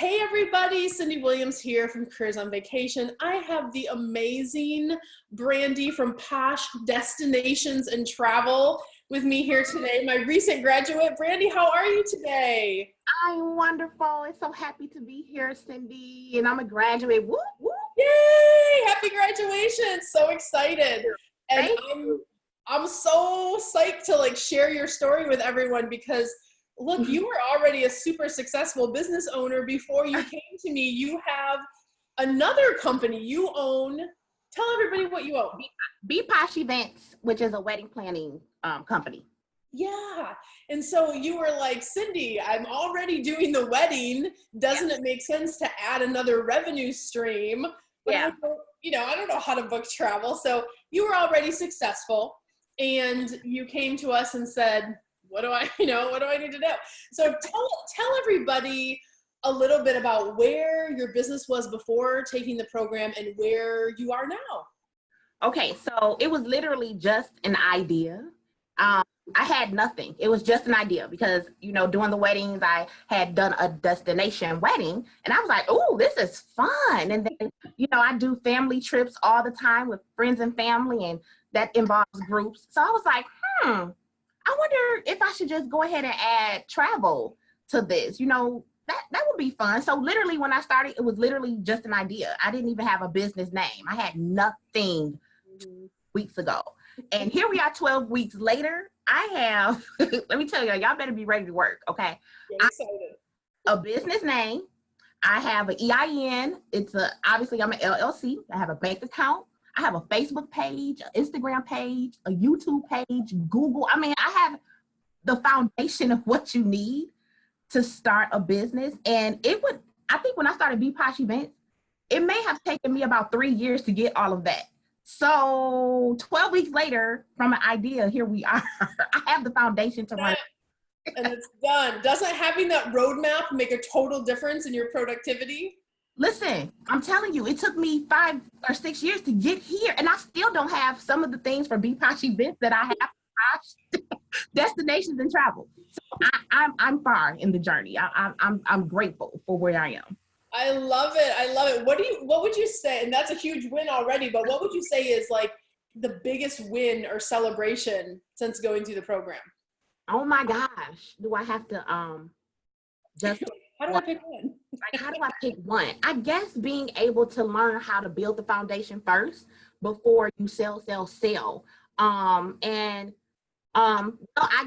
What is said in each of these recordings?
Hey everybody, Cyndi Williams here from Careers on Vacation. I have the amazing Brandi from Posh Destinations and Travel with me here today, my recent graduate. Brandi, how are you today? I'm wonderful and so happy to be here, Cyndi, and I'm a graduate. Woo, woo. Yay! Happy graduation! So excited. And Thank you. I'm so psyched to share your story with everyone because look, you were already a super successful business owner before you came to me. You have another company you own. Tell everybody what you own. Be Posh Events, which is a wedding planning company. Yeah. And so you were like, Cyndi, I'm already doing the wedding. Doesn't it make sense to add another revenue stream? But Yeah. I don't know how to book travel. So you were already successful and you came to us and said, what do I need to do? So tell everybody a little bit about where your business was before taking the program and where you are now. Okay, so it was literally just an idea. I had nothing. It was just an idea because, doing the weddings, I had done a destination wedding and I was like, oh, this is fun. And then, I do family trips all the time with friends and family, and that involves groups. So I was like, I wonder if I should just go ahead and add travel to this. That would be fun. So literally when I started, it was literally just an idea. I didn't even have a business name. I had nothing weeks ago. And here we are 12 weeks later. I have, let me tell y'all better be ready to work, okay? I'm excited. A business name. I have an EIN. Obviously I'm an LLC. I have a bank account. I have a Facebook page, an Instagram page, a YouTube page, Google. I have the foundation of what you need to start a business. And I think when I started Be Posh Events, it may have taken me about 3 years to get all of that. So 12 weeks later, from an idea, here we are. I have the foundation to run. And it's done. Doesn't having that roadmap make a total difference in your productivity? Listen, I'm telling you, it took me 5 or 6 years to get here, and I still don't have some of the things for Be Posh Events that I have destinations and travel. So I'm far in the journey. I'm grateful for where I am. I love it. I love it. What would you say? And that's a huge win already. But what would you say is the biggest win or celebration since going through the program? Oh my gosh, do I have to just? How do I pick one? How do I pick one? I guess being able to learn how to build the foundation first before you sell. I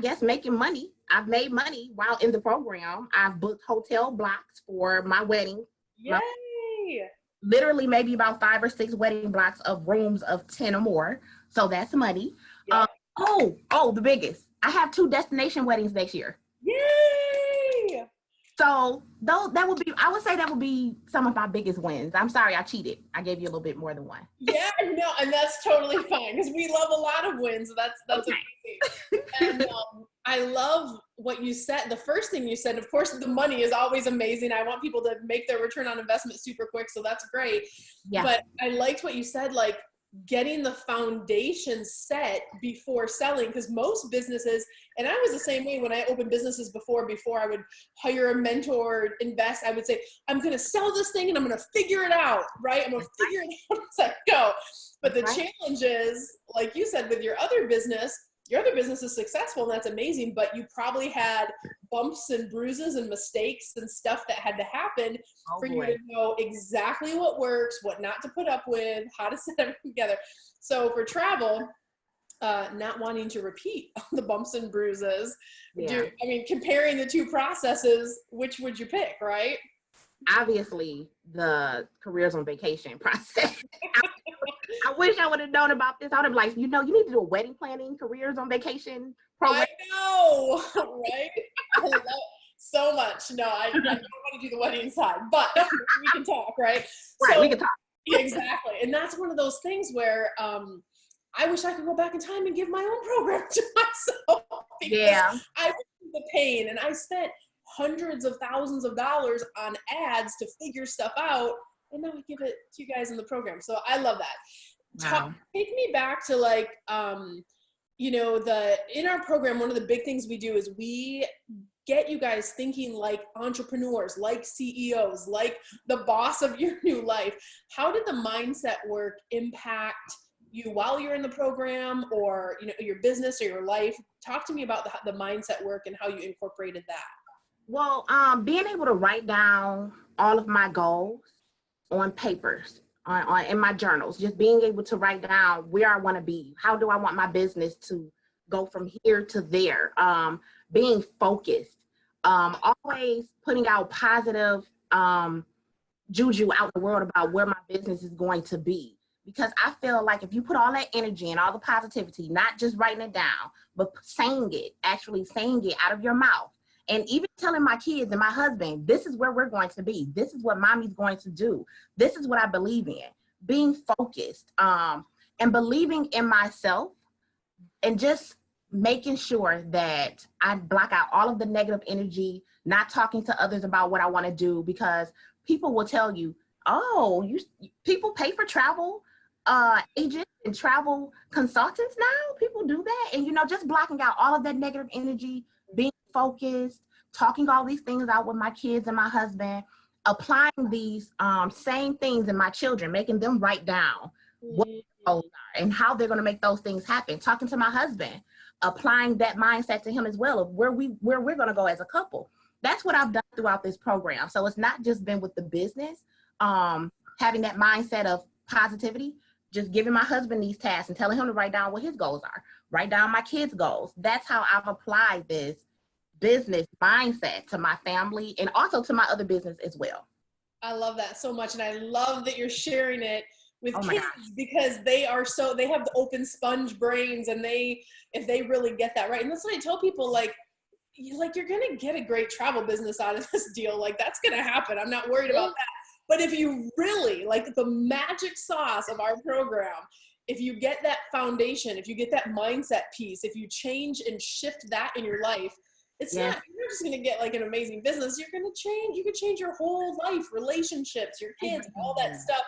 guess making money. I've made money while in the program. I've booked hotel blocks for my wedding. Yay! Literally maybe about 5 or 6 wedding blocks of rooms of 10 or more. So that's money. Yeah. The biggest. I have 2 destination weddings next year. Yay! So I would say that would be some of my biggest wins. I'm sorry, I cheated. I gave you a little bit more than one. Yeah, no, and that's totally fine because we love a lot of wins. That's okay. Amazing. And I love what you said. The first thing you said, of course, the money is always amazing. I want people to make their return on investment super quick, so that's great. Yeah. But I liked what you said, getting the foundation set before selling, because most businesses, and I was the same way when I opened businesses before I would hire a mentor, invest, I would say, I'm going to sell this thing and I'm going to figure it out, right? I'm going to figure it out as I go. But the challenge is, like you said, with your other business is successful and that's amazing, but you probably had bumps and bruises and mistakes and stuff that had to happen you to know exactly what works, what not to put up with, how to set everything together. So for travel, not wanting to repeat the bumps and bruises, comparing the 2 processes, which would you pick, right? Obviously, the Careers on Vacation process. I wish I would have known about this. I would have been like, you need to do a wedding planning, Careers on Vacation program. I know, right? I love it so much. No, I don't want to do the wedding side, but we can talk, right? Right, we can talk. Exactly. And that's one of those things where I wish I could go back in time and give my own program to myself. Yeah. I went through the pain and I spent hundreds of thousands of dollars on ads to figure stuff out, and now I give it to you guys in the program. So I love that. Wow. Take me back to in our program, one of the big things we do is we get you guys thinking like entrepreneurs, like CEOs, like the boss of your new life. How did the mindset work impact you while you're in the program, or, you know, your business or your life? Talk to me about the mindset work and how you incorporated that. Well, being able to write down all of my goals on papers, on in my journals, just being able to write down where I want to be, how do I want my business to go from here to there, being focused, always putting out positive juju out in the world about where my business is going to be. Because I feel like if you put all that energy and all the positivity, not just writing it down, but saying it, actually saying it out of your mouth, and even telling my kids and my husband, this is where we're going to be. This is what mommy's going to do. This is what I believe in. Being focused, and believing in myself, and just making sure that I block out all of the negative energy, not talking to others about what I want to do, because people will tell you, oh, people pay for travel agents and travel consultants now. People do that. And, you know, just blocking out all of that negative energy, being focused, talking all these things out with my kids and my husband, applying these same things in my children, making them write down what their goals are and how they're going to make those things happen. Talking to my husband, applying that mindset to him as well, of where we're going to go as a couple. That's what I've done throughout this program. So it's not just been with the business, having that mindset of positivity, just giving my husband these tasks and telling him to write down what his goals are, write down my kids' goals. That's how I've applied this business mindset to my family and also to my other business as well. I love that so much. And I love that you're sharing it with kids, because they have the open sponge brains, and if they really get that right. And that's what I tell people, like you're going to get a great travel business out of this deal. Like, that's going to happen. I'm not worried about that. But if you really, like, the magic sauce of our program, if you get that foundation, if you get that mindset piece, if you change and shift that in your life, it's not, you're just going to get like an amazing business. You can change your whole life, relationships, your kids, all that stuff.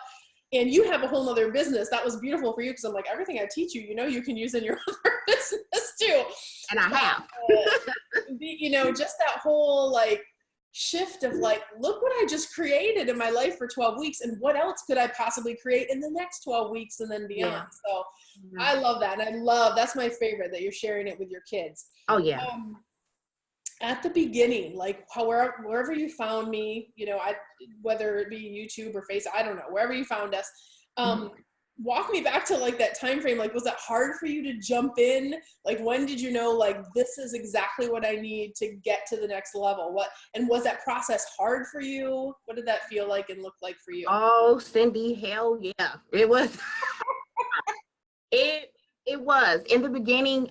And you have a whole nother business. That was beautiful for you, because I'm like, everything I teach you, you know, you can use in your other business too. And I have. You know, just that whole like shift of like, look what I just created in my life for 12 weeks, and what else could I possibly create in the next 12 weeks and then beyond. So I love that. And that's my favorite, that you're sharing it with your kids. Oh yeah. At the beginning, like wherever you found me, you know, whether it be YouTube or Facebook, I don't know, wherever you found us, walk me back to like that time frame. Like, was that hard for you to jump in? Like, when did you know, like, this is exactly what I need to get to the next level? And was that process hard for you? What did that feel like and look like for you? Oh, Cyndi, hell yeah. It was, it was in the beginning.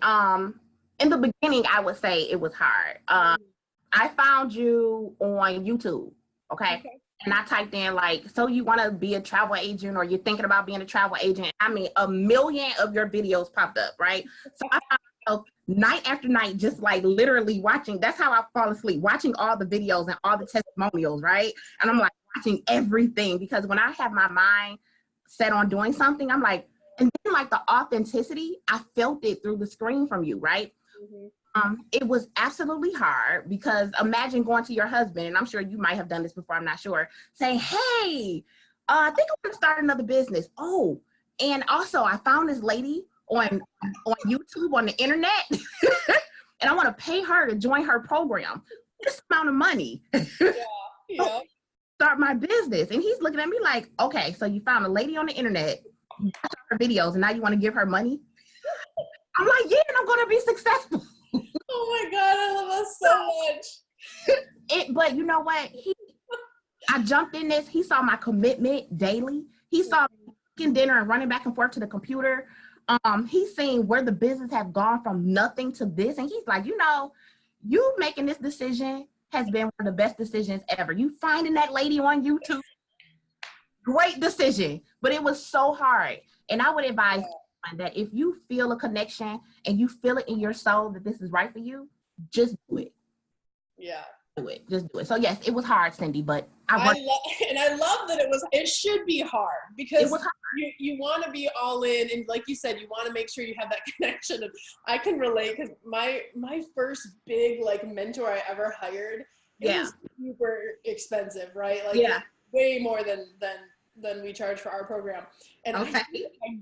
I would say it was hard. I found you on YouTube. Okay. And I typed in like, so you want to be a travel agent, or you're thinking about being a travel agent? I mean, a million of your videos popped up, right? So I found myself night after night, just like literally watching. That's how I fall asleep, watching all the videos and all the testimonials, right? And I'm like watching everything, because when I have my mind set on doing something, I'm like, and then like the authenticity, I felt it through the screen from you, right? It was absolutely hard, because imagine going to your husband, and I'm sure you might have done this before, I'm not sure, saying, hey, I think I'm gonna start another business. Oh, and also I found this lady on YouTube, on the internet, and I want to pay her to join her program. This amount of money. Yeah. Start my business. And he's looking at me like, okay, so you found a lady on the internet, you watch her videos, and now you want to give her money? I'm like, yeah, and I'm going to be successful. Oh my God, I love that so much. But you know what? I jumped in this. He saw my commitment daily. He saw me cooking dinner and running back and forth to the computer. He's seen where the business have gone from nothing to this. And he's like, you know, you making this decision has been one of the best decisions ever. You finding that lady on YouTube, great decision. But it was so hard. And I would advise that if you feel a connection and you feel it in your soul that this is right for you, just do it. Yeah. Do it. Just do it. So yes, it was hard, Cyndi, but I love that it should be hard because it was hard. you want to be all in, and like you said, you want to make sure you have that connection. And I can relate because my first big like mentor I ever hired, it was super expensive, right? Like way more than we charge for our program. And I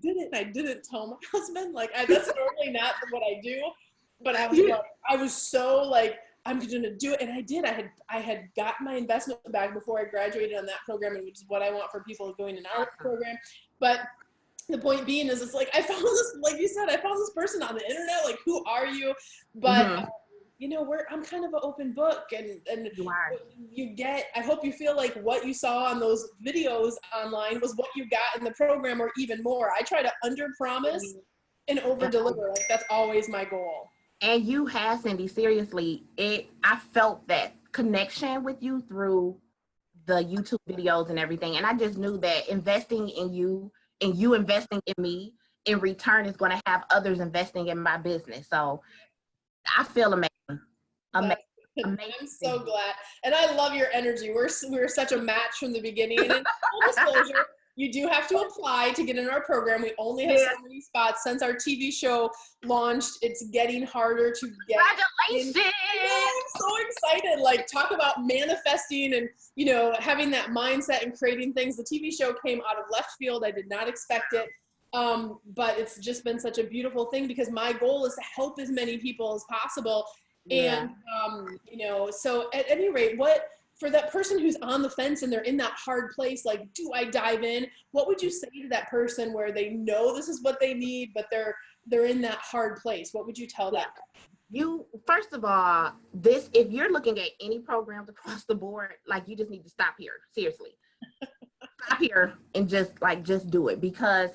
didn't tell my husband. Like that's normally not what I do, but I was so like, I'm gonna do it, and I did. I had got my investment back before I graduated on that program, which is what I want for people going in our program. But the point being is, it's like I found this, like you said, I found this person on the internet. Like, who are you? But you know, I'm kind of an open book, and you get. I hope you feel like what you saw on those videos online was what you got in the program, or even more. I try to under promise and over deliver. Like that's always my goal. And you have, Cyndi, seriously, I felt that connection with you through the YouTube videos and everything. And I just knew that investing in you and you investing in me in return is going to have others investing in my business. So I feel amazing. Amazing. I'm so glad. And I love your energy. We were such a match from the beginning. And in full disclosure, you do have to apply to get in our program. We only have so many spots. Since our TV show launched, it's getting harder to get. Congratulations! I'm so excited. Like, talk about manifesting and, you know, having that mindset and creating things. The TV show came out of left field. I did not expect it. But it's just been such a beautiful thing because my goal is to help as many people as possible. And, you know, so at any rate, for that person who's on the fence and they're in that hard place, like, do I dive in? What would you say to that person where they know this is what they need, but they're in that hard place? What would you tell them? You, first of all, if you're looking at any programs across the board, like, you just need to stop here. Seriously. Stop here and just do it, because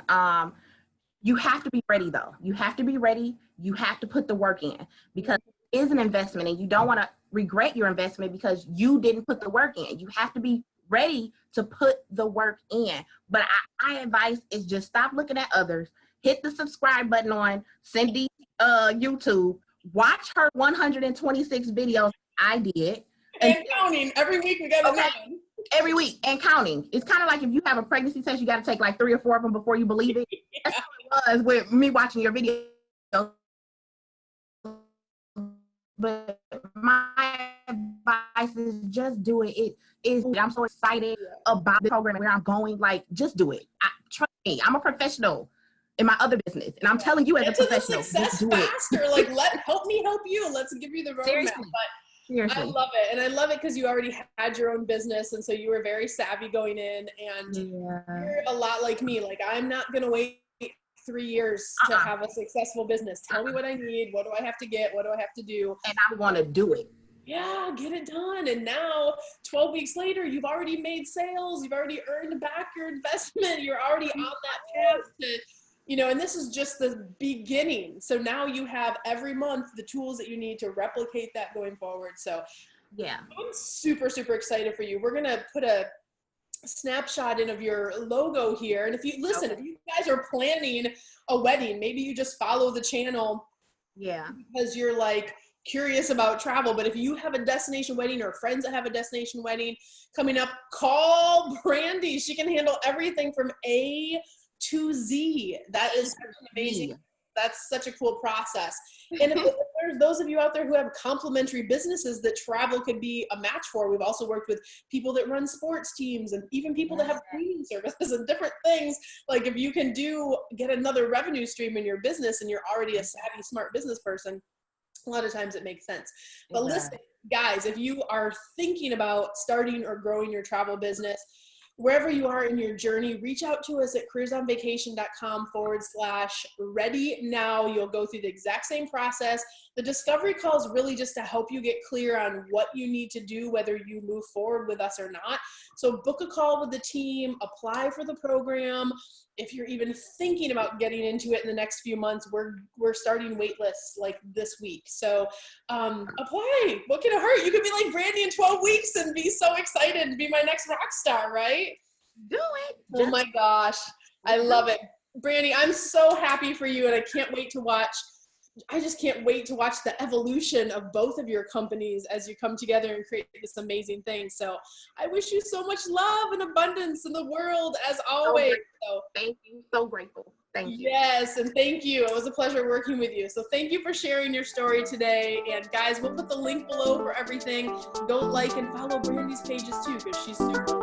you have to be ready though. You have to be ready. You have to put the work in, because it is an investment and you don't want to regret your investment because you didn't put the work in. You have to be ready to put the work in. But my advice is just stop looking at others. Hit the subscribe button on Cyndi's YouTube. Watch her 126 videos I did. And counting. Every week we got another one. Every week and counting. It's kind of like if you have a pregnancy test, you got to take like 3 or 4 of them before you believe it. That's how it was with me watching your video. But my advice is just do it. I'm so excited about the program, where I'm going. Like, just do it. Trust me, I'm a professional in my other business, and I'm telling you as a professional, just do faster. It. Like, help me help you. Let's give you the roadmap. Seriously. I love it. And I love it because you already had your own business. And so you were very savvy going in, and you're a lot like me. Like, I'm not going to wait 3 years to have a successful business. Tell me what I need. What do I have to get? What do I have to do? And I want to do it. Yeah, get it done. And now 12 weeks later, you've already made sales. You've already earned back your investment. You're already on that path to, you know, and this is just the beginning. So now you have every month the tools that you need to replicate that going forward. So yeah, I'm super, super excited for you. We're going to put a snapshot in of your logo here. And if you listen, if you guys are planning a wedding, maybe you just follow the channel. Yeah. Because you're like curious about travel. But if you have a destination wedding or friends that have a destination wedding coming up, call Brandi. She can handle everything from A to Z. That is amazing. That's such a cool process. And if there's those of you out there who have complementary businesses that travel could be a match for, we've also worked with people that run sports teams and even people that have cleaning services and different things. Like, if you can get another revenue stream in your business and you're already a savvy, smart business person, a lot of times it makes sense. But listen, guys, if you are thinking about starting or growing your travel business, wherever you are in your journey, reach out to us at cruiseonvacation.com/ready now. You'll go through the exact same process. The discovery call is really just to help you get clear on what you need to do, whether you move forward with us or not. So book a call with the team, apply for the program. If you're even thinking about getting into it in the next few months, we're starting wait lists like this week. So apply. What can it hurt? You could be like Brandi in 12 weeks and be so excited to be my next rock star, right? Do it. Oh my gosh. I love it. Brandi, I'm so happy for you, and I can't wait to watch I just can't wait to watch the evolution of both of your companies as you come together and create this amazing thing. So I wish you so much love and abundance in the world as always. So thank you. So grateful. Thank you. Yes, and thank you. It was a pleasure working with you. So thank you for sharing your story today. And guys, we'll put the link below for everything. Go like and follow Brandi's pages too, because she's super